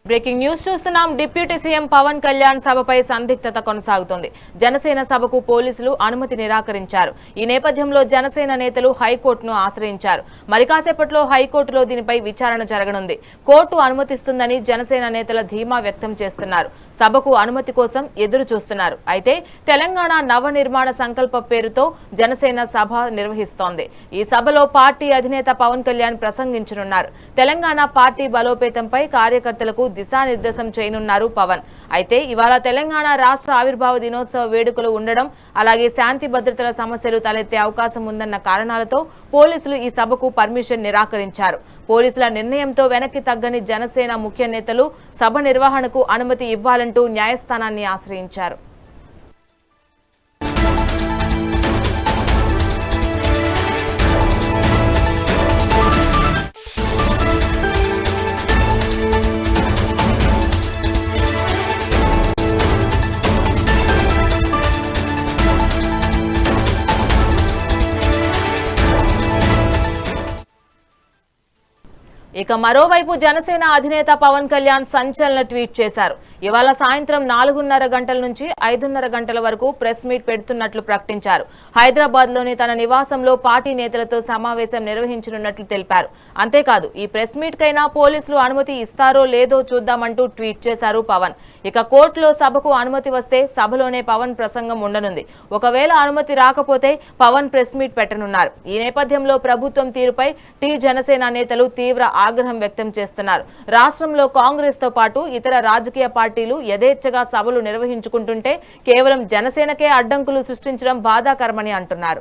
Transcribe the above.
Breaking news చూస్తున్నాం. Deputy CM Pawan Kalyan సభపై సందిగ్ధత కొనసాగుతోంది. జనసేన సభకు పోలీసులు అనుమతి నిరాకరించారు. ఈ నేపథ్యంలో జనసేన నేతలు హైకోర్టును ఆశ్రయించారు. మరి కాసేపట్లో హైకోర్టులో దీనిపై విచారణ జరగనుంది. కోర్టు అనుమతిస్తుందని జనసేన నేతల ధీమా వ్యక్తం చేస్తున్నారు. సభకు అనుమతి కోసం ఎదురు చూస్తున్నారు. అయితే తెలంగాణ నవనిర్మాణ సంకల్ప పేరుతో జనసేన సభ నిర్వహిస్తోంది. ఈ సభలో పార్టీ అధినేత పవన్ కళ్యాణ్ ప్రసంగించనున్నారు. తెలంగాణ పార్టీ బలోపేతంపై కార్యకర్తలకు దిశానిర్దేశం చేయనున్నారు పవన్. అయితే ఇవాళ తెలంగాణ రాష్ట్ర ఆవిర్భావ దినోత్సవ వేడుకలు ఉండడం, అలాగే శాంతి భద్రతల సమస్యలు తలెత్తే అవకాశం ఉందన్న కారణాలతో పోలీసులు ఈ సభకు పర్మిషన్ నిరాకరించారు. పోలీసుల నిర్ణయంతో వెనక్కి తగ్గని జనసేన ముఖ్య నేతలు సభ నిర్వహణకు అనుమతి ఇవ్వాలంటూ న్యాయస్థానాన్ని ఆశ్రయించారు. ఇక మరోవైపు జనసేన అధినేత పవన్ కళ్యాణ్ సంచలన ట్వీట్ చేశారు. ఇవాళ సాయంత్రం 4:30 గంటల నుంచి 5:30 గంటల వరకు ప్రెస్ మీట్ పెడుతున్నట్లు ప్రకటించారు. హైదరాబాద్ లోని తన నివాసంలో పార్టీ నేతలతో సమావేశం నిర్వహించనున్నట్లు తెలిపారు. అంతేకాదు ఈ ప్రెస్ మీట్ కైనా పోలీసులు అనుమతి ఇస్తారో లేదో చూద్దామంటూ ట్వీట్ చేశారు పవన్. ఇక కోర్టులో సభకు అనుమతి వస్తే సభలోనే పవన్ ప్రసంగం ఉండనుంది. ఒకవేళ అనుమతి రాకపోతే పవన్ ప్రెస్ మీట్ పెట్టనున్నారు. ఈ నేపథ్యంలో ప్రభుత్వం తీరుపై జనసేన నేతలు తీవ్ర ఆగ్రహం వ్యక్తం చేస్తున్నారు. రాష్ట్రంలో కాంగ్రెస్ తో పాటు ఇతర రాజకీయ పార్టీలు యథేచ్ఛగా సభలు నిర్వహించుకుంటుంటే కేవలం జనసేనకే అడ్డంకులు సృష్టించడం బాధాకరమని అంటున్నారు.